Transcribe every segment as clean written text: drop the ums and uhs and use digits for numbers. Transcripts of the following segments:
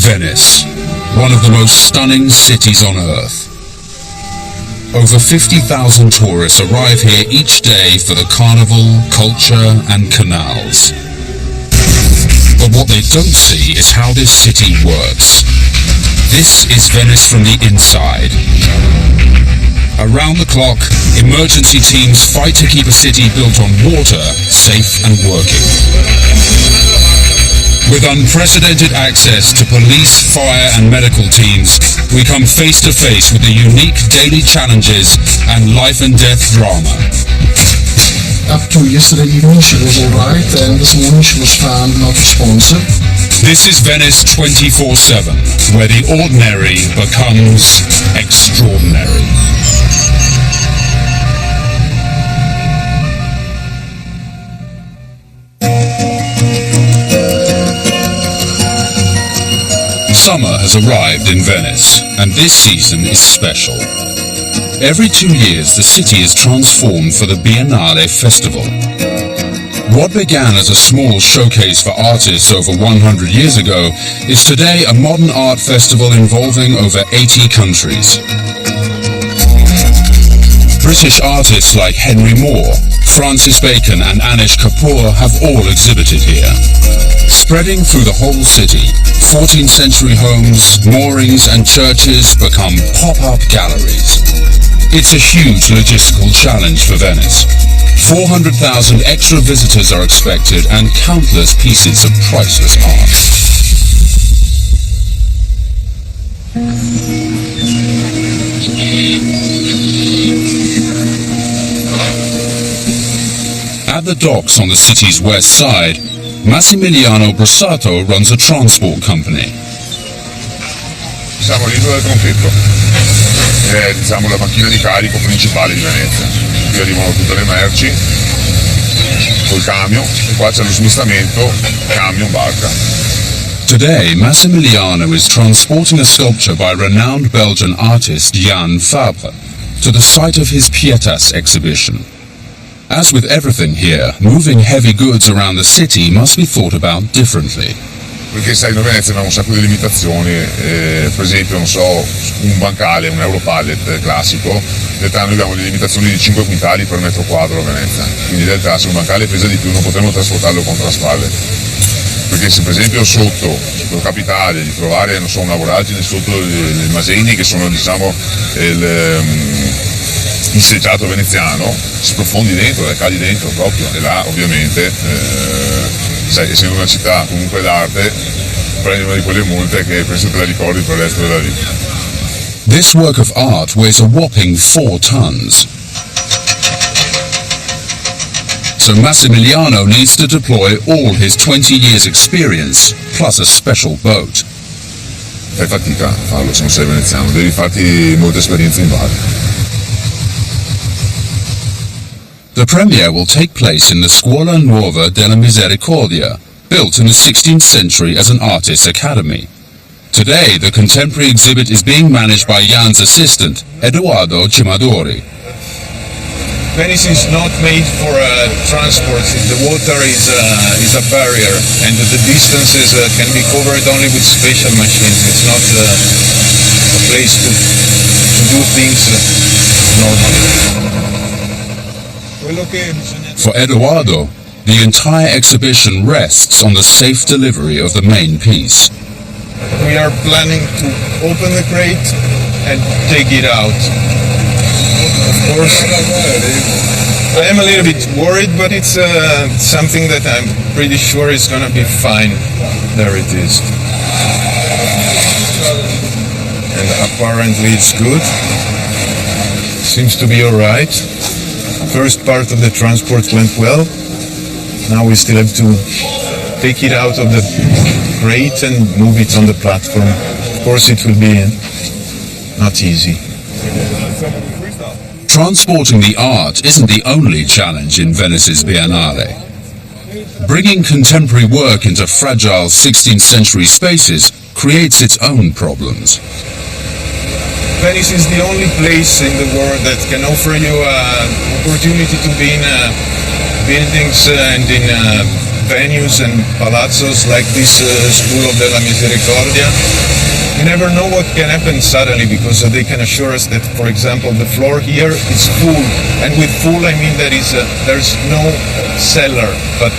Venice, one of the most stunning cities on Earth. Over 50,000 tourists arrive here each day for the carnival, culture and canals. But what they don't see is how this city works. This is Venice from the inside. Around the clock, emergency teams fight to keep a city built on water safe and working. With unprecedented access to police, fire and medical teams, we come face to face with the unique daily challenges and life and death drama. Up to yesterday evening she was alright, and this morning she was found not responsive. This is Venice 24/7, where the ordinary becomes extraordinary. Summer has arrived in Venice, and this season is special. Every 2 years, the city is transformed for the Biennale festival. What began as a small showcase for artists over 100 years ago is today a modern art festival involving over 80 countries. British artists like Henry Moore, Francis Bacon and Anish Kapoor have all exhibited here. Spreading through the whole city, 14th century homes, moorings and churches become pop-up galleries. It's a huge logistical challenge for Venice. 400,000 extra visitors are expected and countless pieces of priceless art. At the docks on the city's west side, Massimiliano Brossato runs a transport company. Siamo all'isola del Tronchetto, è diciamo la macchina di carico principale di Venezia. Qui arrivano tutte le merci col camion e qua c'è lo smistamento camion-barca. Today, Massimiliano is transporting a sculpture by renowned Belgian artist Jan Fabre to the site of his Pietas exhibition. As with everything here, moving heavy goods around the city must be thought about differently. Perché sai, in Venezia abbiamo un sacco di limitazioni, per esempio, non so, un bancale, un Europallet classico, in realtà noi abbiamo le limitazioni di 5 quintali per metro quadro a Venezia, quindi in realtà se un bancale pesa di più non potremo trasportarlo contro la spalla. Perché se per esempio sotto può capitare di trovare, non so, una voragine sotto le maseni che sono, diciamo, il selciato veneziano, sprofondi dentro, cadi dentro proprio, e là ovviamente, sai, essendo una città comunque d'arte, prendi una di quelle multe che penso te la ricordi per il resto della vita. This work of art weighs a whopping 4 tons. So Massimiliano needs to deploy all his 20 years experience, plus a special boat. Fai fatica a farlo se non sei veneziano, devi farti molte esperienze in barca. The premiere will take place in the Scuola Nuova della Misericordia, built in the 16th century as an artist's academy. Today, the contemporary exhibit is being managed by Jan's assistant, Edoardo Cimadori. Venice is not made for transport. The water is a barrier, and the distances can be covered only with special machines. It's not a place to do things normally. For Edoardo, the entire exhibition rests on the safe delivery of the main piece. We are planning to open the crate and take it out. Of course, I am a little bit worried, but it's something that I'm pretty sure is going to be fine. There it is. And apparently it's good. Seems to be alright. First part of the transport went well. Now we still have to take it out of the crate and move it on the platform. Of course it will be not easy. Transporting the art isn't the only challenge in Venice's Biennale. Bringing contemporary work into fragile 16th century spaces creates its own problems. Venice is the only place in the world that can offer you an opportunity to be in buildings and in venues and palazzos like this School of della Misericordia. You never know what can happen suddenly, because they can assure us that, for example, the floor here is full, and with full I mean there's no cellar, but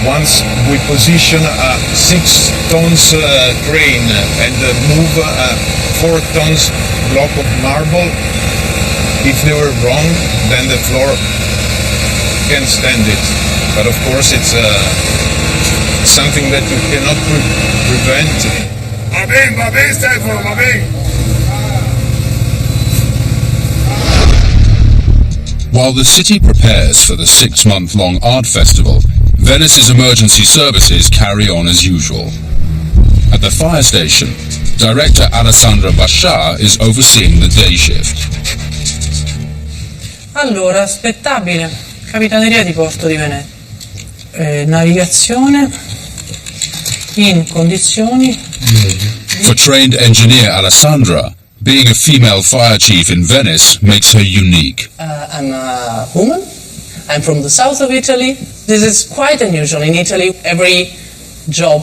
once we position a 6 tons crane and move a 4 tons block of marble, if they were wrong, then the floor can't stand it. But of course it's something that you cannot prevent. Va bene Stefano, va bene. While the city prepares for the 6-month-long art festival, Venice's emergency services carry on as usual. At the fire station, Director Alessandra Bashar is overseeing the day shift. Allora, aspettabile, Capitaneria di Porto di Venezia, navigazione in condizioni. For trained engineer Alessandra, being a female fire chief in Venice makes her unique. I'm a woman, I'm from the south of Italy. This is quite unusual. In Italy, every job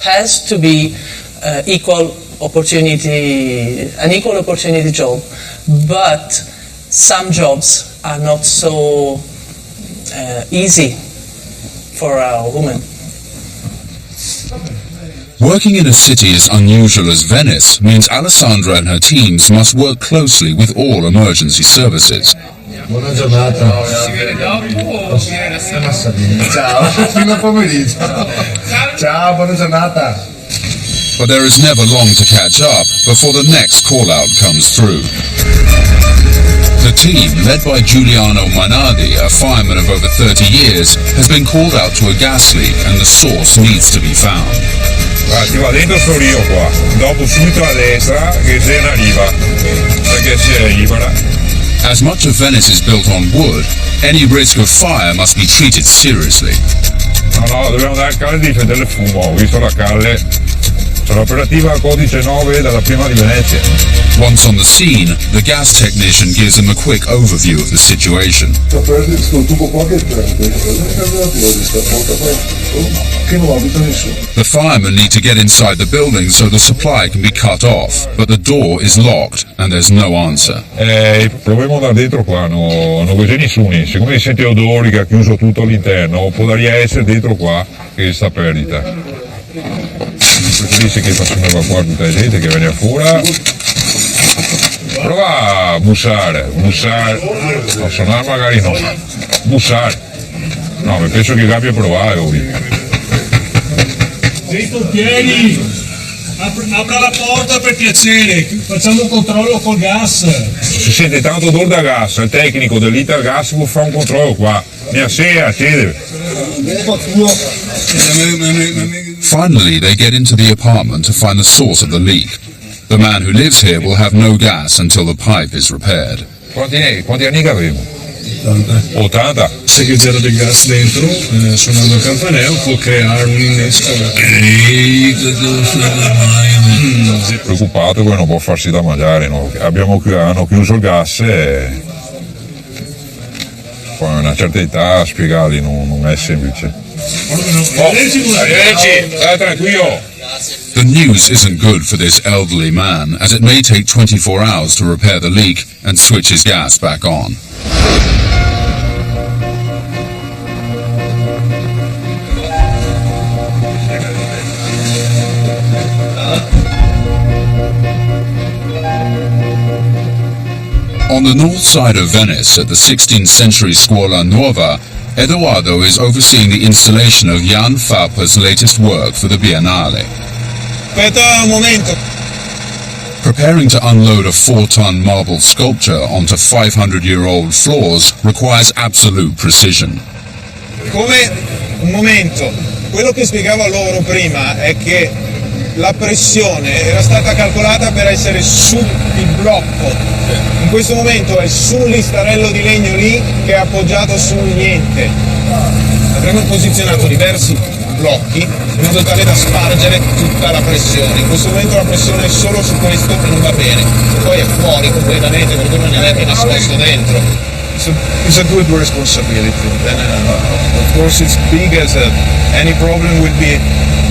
has to be an equal opportunity job, but some jobs are not so easy for a woman. Working in a city as unusual as Venice means Alessandra and her teams must work closely with all emergency services. Buona giornata. Ciao. Fino a pomeriggio. Ciao, buona giornata. But there is never long to catch up before the next call-out comes through. The team, led by Giuliano Mainardi, a fireman of over 30 years, has been called out to a gas leak and the source needs to be found. Ti va dentro sto rio qua, dopo subito a destra che Zena arriva, perché si è libera. As much of Venice is built on wood, any risk of fire must be treated seriously. No, dobbiamo andare al calle di difendere il fumo, ho visto la calle. Sono operativa codice 9 dalla prima di Venezia. Once on the scene, the gas technician gives them a quick overview of the situation. The firemen need to get inside the building so the supply can be cut off, but the door is locked and there's no answer. Proviamo ad andare dentro qua, non vedo nessuno. Siccome sente odori che ha chiuso tutto all'interno, può essere dentro qua che sta perdita. Preferisce che facciamo evacuare tutta la gente che viene fuori. Prova a bussare, no, suonare magari no, bussare. No, mi penso che abbia provato. Dei pompieri, apra la porta per piacere, facciamo un controllo col gas. Si sente tanto odore da gas, il tecnico dell'Italgas può fare un controllo qua. Mi accede. Finally, they get into the apartment to find the source of the leak. The man who lives here will have no gas until the pipe is repaired. Quanti anni che avevo? 80. Se che c'era del gas dentro, suonando il campanello, può creare un innesco. Preoccupato che non può farsi da mangiare, no? Hanno chiuso il gas e poi a una certa età spiegarli non è semplice. Arrivederci, stai tranquillo. The news isn't good for this elderly man, as it may take 24 hours to repair the leak and switch his gas back on. On the north side of Venice, at the 16th century Scuola Nuova, Edoardo is overseeing the installation of Jan Fauper's latest work for the Biennale. Aspetta un momento. Preparing to unload a 4-ton marble sculpture onto 500-year-old floors requires absolute precision. Un momento. Quello che spiegavo loro prima è che la pressione era stata calcolata per essere su il blocco. In questo momento è su un listarello di legno lì che è appoggiato su niente. Avremo posizionato diversi blocchi in modo tale da spargere tutta la pressione. In questo momento la pressione è solo su questo e non va bene. Poi è fuori completamente perché non è neanche nascosto dentro. it's a good responsibility. And of course, it's big as any problem will be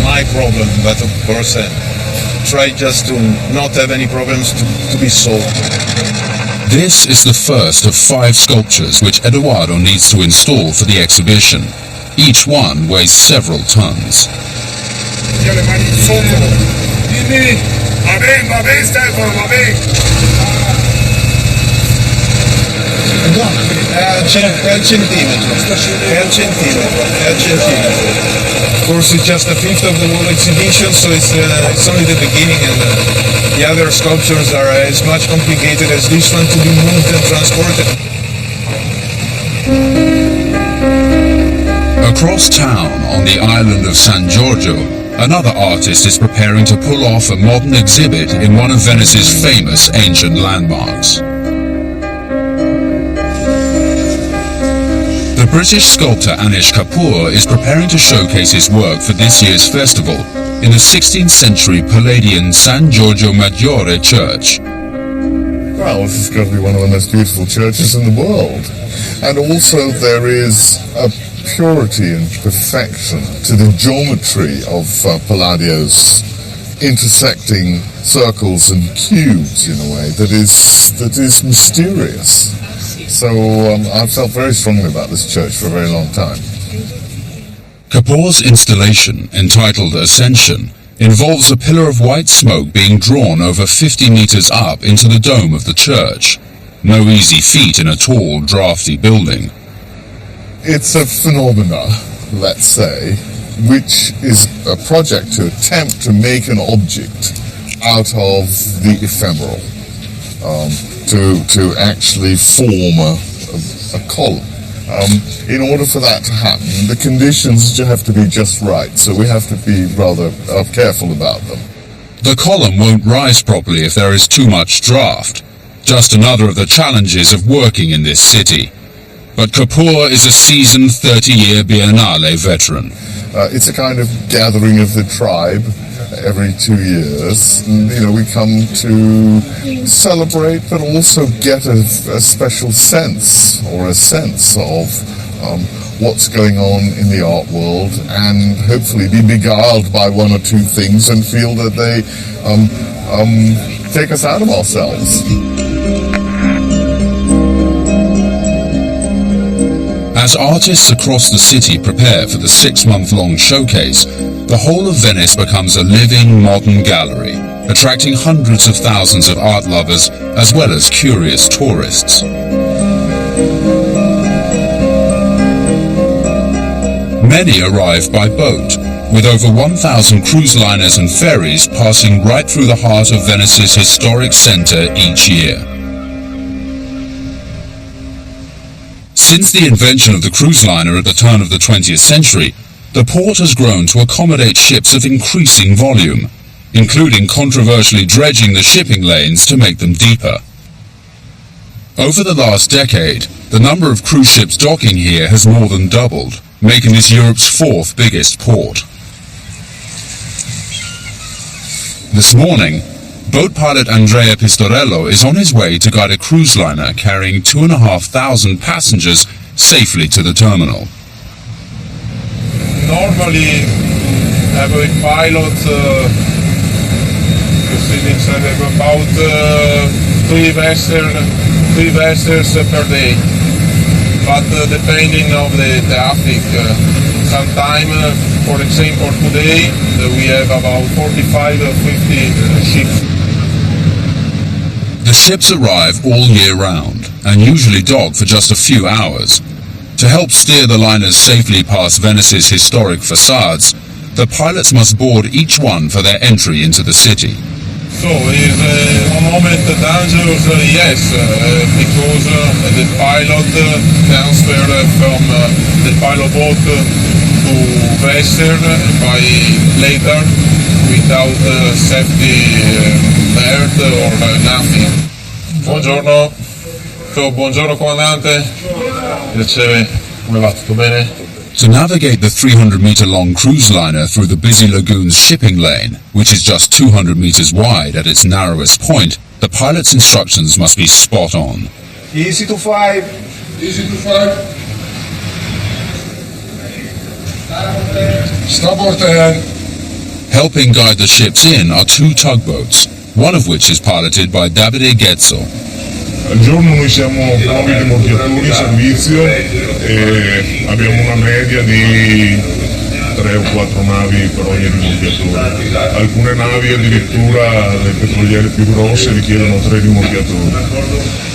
my problem, but of course, try just to not have any problems to be solved. This is the first of 5 sculptures which Eduardo needs to install for the exhibition. Each one weighs several tons. È al centimetro. Of course, it's just a fifth of the whole exhibition, so it's only the beginning, and the other sculptures are as much complicated as this one to be moved and transported. Across town, on the island of San Giorgio, another artist is preparing to pull off a modern exhibit in one of Venice's famous ancient landmarks. The British sculptor Anish Kapoor is preparing to showcase his work for this year's festival in the 16th century Palladian San Giorgio Maggiore church. Well, this is going to be one of the most beautiful churches in the world. And also there is a purity and perfection to the geometry of Palladio's intersecting circles and cubes in a way that is mysterious. So I've felt very strongly about this church for a very long time. Kapoor's installation, entitled Ascension, involves a pillar of white smoke being drawn over 50 meters up into the dome of the church. No easy feat in a tall, drafty building. It's a phenomena, let's say, which is a project to attempt to make an object out of the ephemeral, to actually form a column. In order for that to happen, the conditions have to be just right, so we have to be rather careful about them. The column won't rise properly if there is too much draft. Just another of the challenges of working in this city. But Kapoor is a seasoned 30-year Biennale veteran. It's a kind of gathering of the tribe every 2 years. And, we come to celebrate, but also get a special sense, or a sense of what's going on in the art world, and hopefully be beguiled by one or two things and feel that they take us out of ourselves. As artists across the city prepare for the 6-month-long showcase, the whole of Venice becomes a living, modern gallery, attracting hundreds of thousands of art lovers as well as curious tourists. Many arrive by boat, with over 1,000 cruise liners and ferries passing right through the heart of Venice's historic centre each year. Since the invention of the cruise liner at the turn of the 20th century, the port has grown to accommodate ships of increasing volume, including controversially dredging the shipping lanes to make them deeper. Over the last decade, the number of cruise ships docking here has more than doubled, making this Europe's 4th biggest port. This morning, boat pilot Andrea Pistorello is on his way to guide a cruise liner carrying 2,500 passengers safely to the terminal. Normally, every pilot proceedings have about 3 vessels per day. But depending on the traffic, sometime, for example, today we have about 45 or 50 ships. The ships arrive all year round and usually dock for just a few hours. To help steer the liners safely past Venice's historic facades, the pilots must board each one for their entry into the city. So is a moment dangerous, yes, because the pilot transfer from the pilot boat to vessel by later without safety belt or nothing. Buongiorno, buongiorno comandante, piacere, come va, tutto bene? To navigate the 300-meter-long cruise liner through the busy lagoon's shipping lane, which is just 200 meters wide at its narrowest point, the pilot's instructions must be spot on. Easy to fly, Starboard 10. Helping guide the ships in are two tugboats, one of which is piloted by Davide Ghezzo. Al giorno noi siamo 9 rimorchiatori in servizio e abbiamo una media di 3 o 4 navi per ogni rimorchiatore. Alcune navi addirittura, le petroliere più grosse, richiedono 3 rimorchiatori.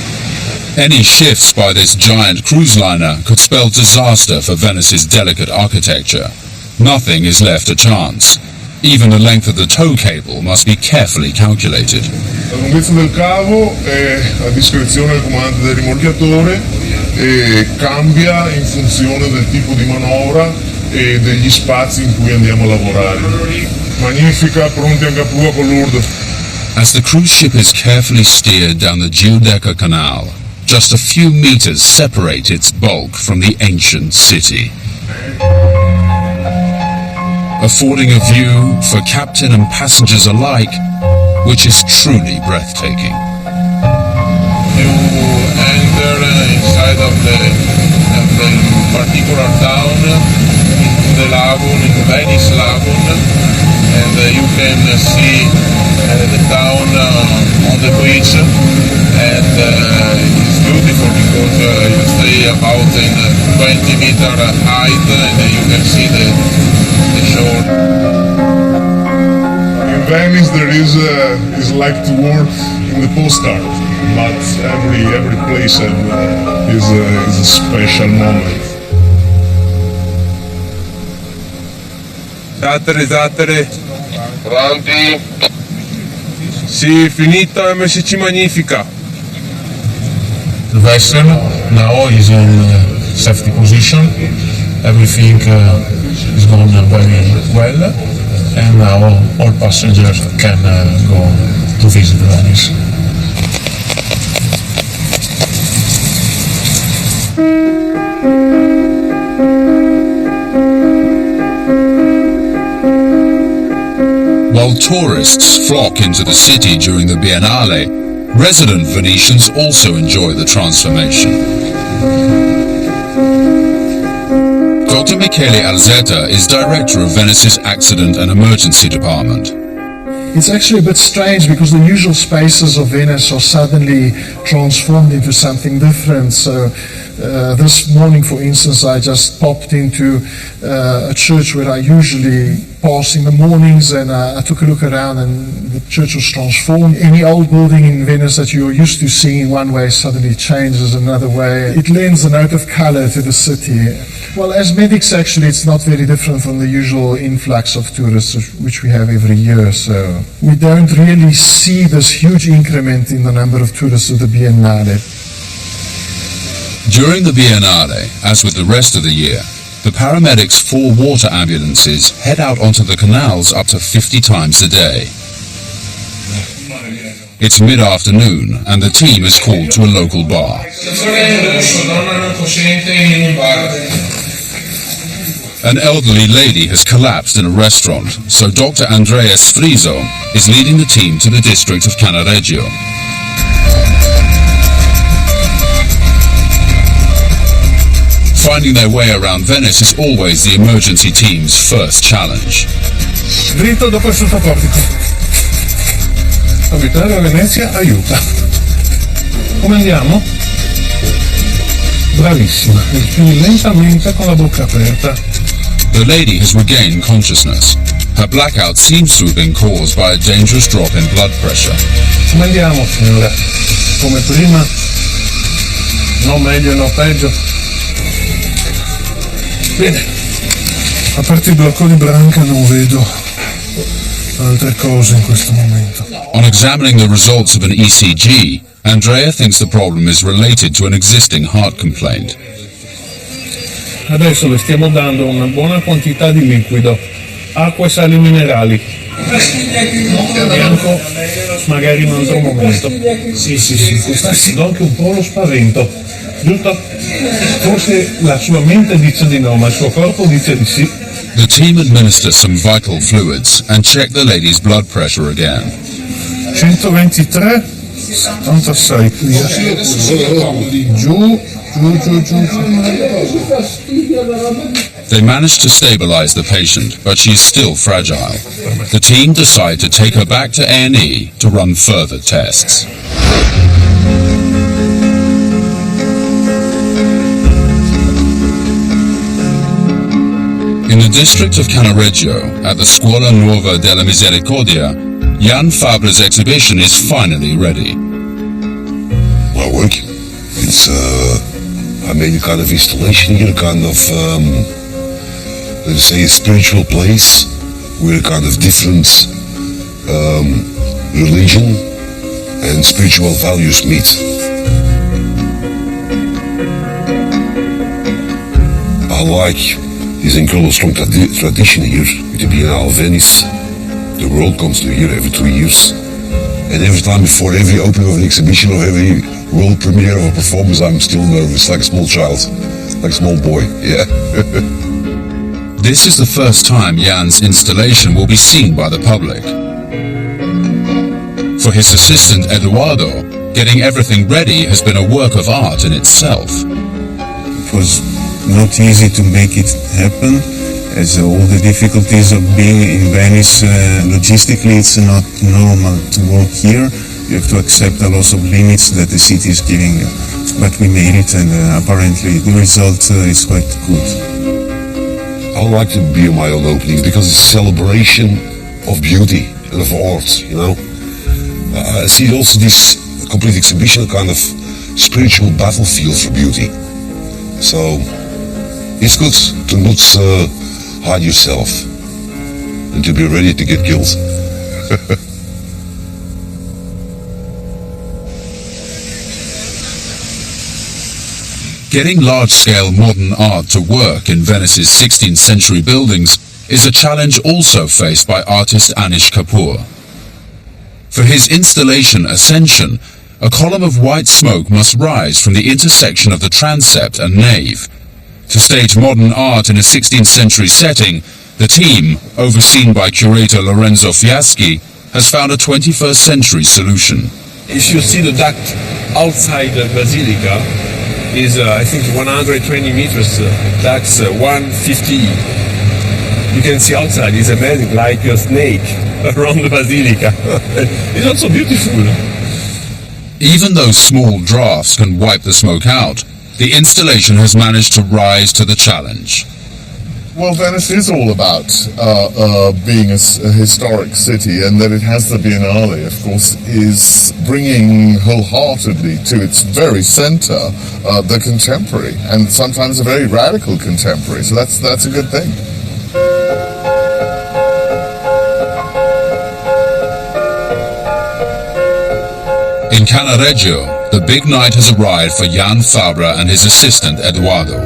Any shifts by this giant cruise liner could spell disaster for Venice's delicate architecture. Nothing is left to chance. Even the length of the tow cable must be carefully calculated. La lunghezza del cavo è a discrezione del comandante del rimorchiatore e cambia in funzione del tipo di manovra e degli spazi in cui andiamo a lavorare. Magnifica, pronti anche a prua con l'urdo. As the cruise ship is carefully steered down the Giudecca Canal, just a few meters separate its bulk from the ancient city, affording a view for captain and passengers alike, which is truly breathtaking. You enter inside of the particular town, into the lagoon, in Venice lagoon, and you can see the town on the beach, and it's beautiful because you stay about in 20-meter height and you can see the shore. In Venice there is like to work in the postcard, but every place is a special moment. Zattere. Pronti? Sì, finito MSC Magnifica. The vessel now is in safety position. Everything is going very well, and now all passengers can go to visit Venice. While tourists flock into the city during the Biennale, resident Venetians also enjoy the transformation. Dr. Michele Alzetta is director of Venice's Accident and Emergency Department. It's actually a bit strange because the usual spaces of Venice are suddenly transformed into something different. So this morning, for instance, I just popped into a church where I usually pass in the mornings, and I took a look around, and the church was transformed. Any old building in Venice that you're used to seeing one way suddenly changes another way. It lends a note of color to the city. Well, as medics, actually, it's not very different from the usual influx of tourists which we have every year. So we don't really see this huge increment in the number of tourists of the Biennale. During the Biennale, as with the rest of the year, the paramedics' 4 water ambulances head out onto the canals up to 50 times a day. It's mid-afternoon, and the team is called to a local bar. An elderly lady has collapsed in a restaurant, so Dr. Andrea Striso is leading the team to the district of Cannaregio. Finding their way around Venice is always the emergency team's first challenge. Dritto dopo il sottoportico. Abitare a Venezia aiuta. Come andiamo? Bravissima. Respiri lentamente con la bocca aperta. The lady has regained consciousness. Her blackout seems to have been caused by a dangerous drop in blood pressure. Come andiamo, signora? Come prima? No meglio, no peggio. Bene. A parte il blocco di branca non vedo altre cose in questo momento. On examining the results of an ECG, Andrea thinks the problem is related to an existing heart complaint. Adesso le stiamo dando una buona quantità di liquido, acqua e sali minerali. Bianco, magari in un altro momento. Sì, questa do anche un po' lo spavento, giusto? Forse la sua mente dice di no, ma il suo corpo dice di sì. The team administer some vital fluids and check the lady's blood pressure again. 123, 76 qui. Giù. They manage to stabilize the patient, but she's still fragile. The team decide to take her back to A&E to run further tests. In the district of Cannaregio, at the Scuola Nuova della Misericordia, Jan Fabre's exhibition is finally ready. My work, it's I made a kind of installation here, a kind of, let's say, a spiritual place where a kind of different religion and spiritual values meet. I like this incredible strong tradition here with the Biennale Venice. The world comes to here every 2 years. And every time before every opening of an exhibition or every world premiere of a performance, I'm still nervous, like a small child, like a small boy, yeah. This is the first time Jan's installation will be seen by the public. For his assistant Eduardo, getting everything ready has been a work of art in itself. It was not easy to make it happen, as all the difficulties of being in Venice, logistically it's not normal to work here. You have to accept a lot of limits that the city is giving you. But we made it, and apparently the result is quite good. I like to be on my own opening because it's a celebration of beauty and of art, you know. I see also this complete exhibition a kind of spiritual battlefield for beauty. So it's good to not hide yourself and to be ready to get killed. Getting large-scale modern art to work in Venice's 16th century buildings is a challenge also faced by artist Anish Kapoor. For his installation Ascension, a column of white smoke must rise from the intersection of the transept and nave. To stage modern art in a 16th century setting, the team, overseen by curator Lorenzo Fiaschi, has found a 21st century solution. If you see the duct outside the basilica, is I think 120 meters, that's 150. You can see outside, it's amazing, like a snake around the basilica. It's also beautiful. Even though small drafts can wipe the smoke out, the installation has managed to rise to the challenge. Well, Venice is all about being a historic city, and that it has the Biennale, of course, is bringing wholeheartedly to its very center the contemporary, and sometimes a very radical contemporary. So that's a good thing. In Cannaregio, the big night has arrived for Jan Fabre and his assistant Eduardo.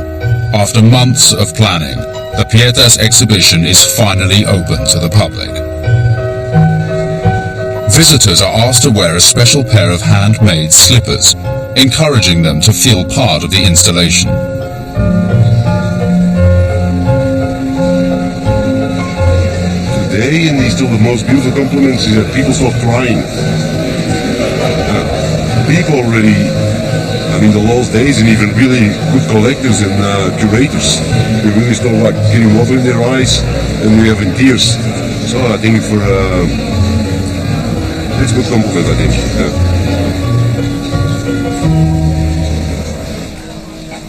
After months of planning, the Pietas exhibition is finally open to the public. Visitors are asked to wear a special pair of handmade slippers, encouraging them to feel part of the installation. Today, and still the most beautiful compliments is that people stop crying. People already, in the last days, and even really good collectors and curators, we really start like getting water in their eyes, and we have in tears. So I think it's a good compliment, I think. Yeah.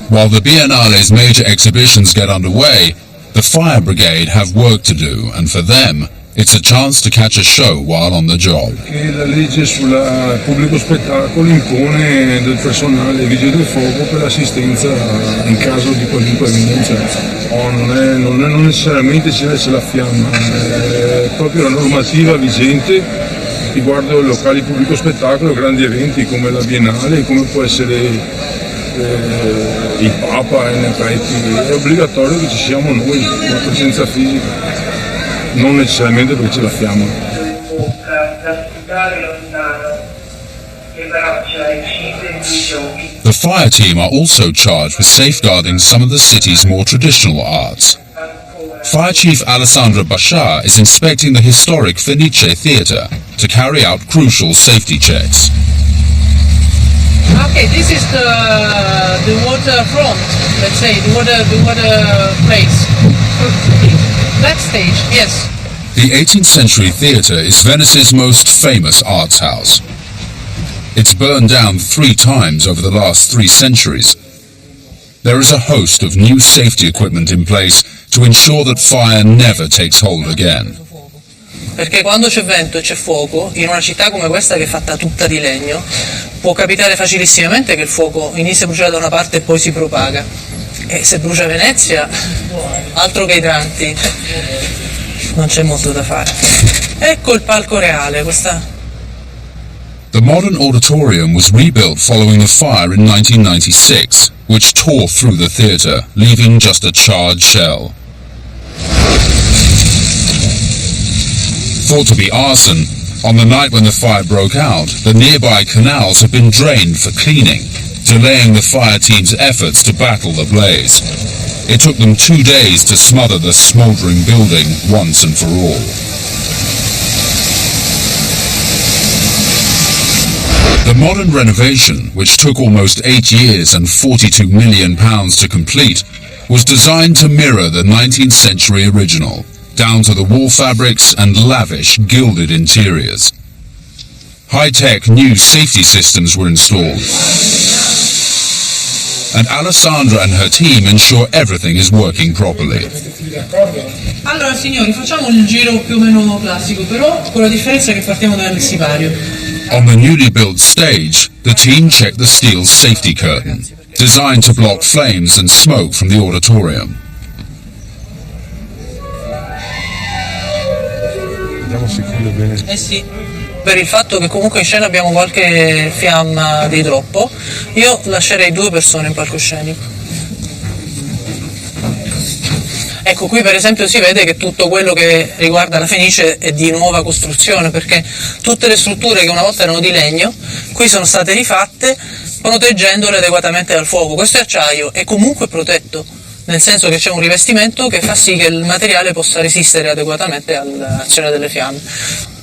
While the Biennale's major exhibitions get underway, the fire brigade have work to do, and for them, it's a chance to catch a show while on the job. La legge sul pubblico spettacolo impone del personale vigili del fuoco per l'assistenza in caso di qualunque emergenza. Non necessariamente c'è la fiamma, è proprio la normativa vigente riguardo ai locali pubblico spettacolo, grandi eventi come la Biennale, come può essere il Papa in effetti. È obbligatorio che ci siamo noi, una presenza fisica. Non necessariamente perché ce la fiamma. The fire team are also charged with safeguarding some of the city's more traditional arts. Fire Chief Alessandra Bashar is inspecting the historic Fenice Theatre to carry out crucial safety checks. Okay, this is the water front, let's say, the water place. Backstage, yes. The 18th century theatre is Venice's most famous arts house. It's burned down 3 times over the last 3 centuries. There is a host of new safety equipment in place to ensure that fire never takes hold again. Perché quando c'è vento e c'è fuoco, in una città come questa che è fatta tutta di legno, può capitare facilissimamente che il fuoco inizia a bruciare da una parte e poi si propaga. E se brucia Venezia, altro che idranti, non c'è molto da fare. Ecco il palco reale, questa... The modern auditorium was rebuilt following the fire in 1996, which tore through the theatre, leaving just a charred shell. Thought to be arson, on the night when the fire broke out, the nearby canals had been drained for cleaning, delaying the fire team's efforts to battle the blaze. It took them 2 days to smother the smouldering building once and for all. The modern renovation, which took almost 8 years and £42 million to complete, was designed to mirror the 19th century original, down to the wall fabrics and lavish gilded interiors. High-tech new safety systems were installed, and Alessandra and her team ensure everything is working properly. Allora signori, facciamo il giro più o meno classico, però con la differenza che partiamo dal sipario. On the newly built stage, the team checked the steel safety curtain, designed to block flames and smoke from the auditorium. Eh sì, per il fatto che comunque in scena abbiamo qualche fiamma di troppo, io lascerei 2 persone in palcoscenico. Ecco, qui per esempio si vede che tutto quello che riguarda la Fenice è di nuova costruzione, perché tutte le strutture che una volta erano di legno, qui sono state rifatte proteggendole adeguatamente dal fuoco. Questo è acciaio, è comunque protetto, nel senso che c'è un rivestimento che fa sì che il materiale possa resistere adeguatamente all'azione delle fiamme.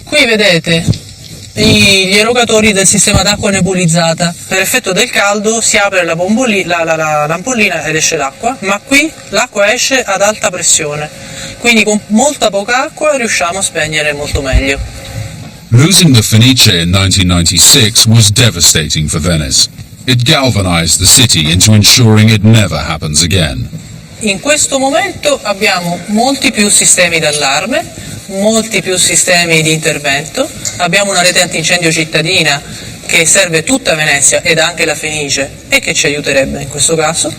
Qui vedete gli erogatori del sistema d'acqua nebulizzata. Per effetto del caldo si apre l'ampollina ed esce l'acqua, ma qui l'acqua esce ad alta pressione, quindi con molta poca acqua riusciamo a spegnere molto meglio. Losing the Fenice in 1996 was devastating for Venice. It galvanized the city into ensuring it never happens again. In questo momento abbiamo molti più sistemi d'allarme, molti più sistemi di intervento, abbiamo una rete antincendio cittadina che serve tutta Venezia ed anche la Fenice e che ci aiuterebbe in questo caso.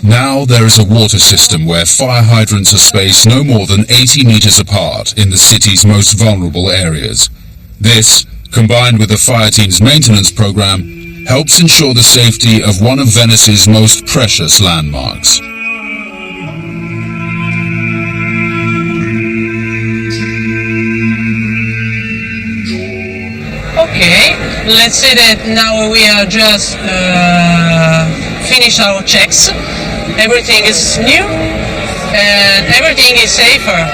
Now there is a water system where fire hydrants are spaced no more than 80 meters apart in the city's most vulnerable areas. This, combined with the fire team's maintenance program, helps ensure the safety of one of Venice's most precious landmarks. Okay, let's say that now we are just finished our checks. Everything is new and everything is safer.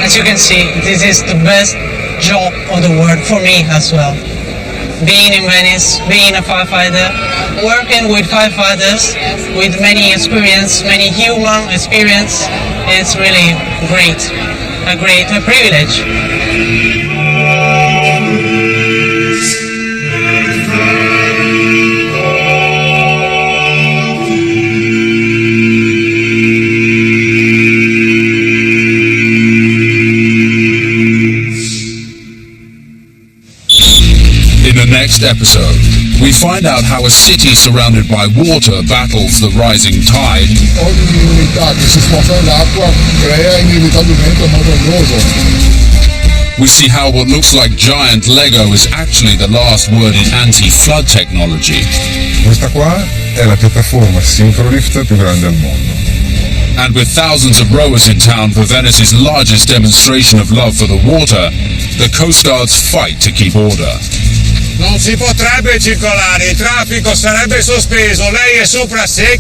As you can see, this is the best job of the world for me as well. Being in Venice, being a firefighter, working with firefighters with many experience, many human experience, it's really great, a great privilege. Next episode, we find out how a city surrounded by water battles the rising tide. Ogni unità che si sposta nell'acqua crea inevitabilmente un modo odioso. We see how what looks like giant Lego is actually the last word in anti-flood technology. Questa qua è la piattaforma Synchrolift più grande al mondo. And with thousands of rowers in town for Venice's largest demonstration of love for the water, the Coast Guards fight to keep order. Non si potrebbe circolare, il traffico sarebbe sospeso, lei è sopra sé.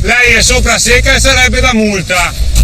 lei è sopra secca e sarebbe da multa.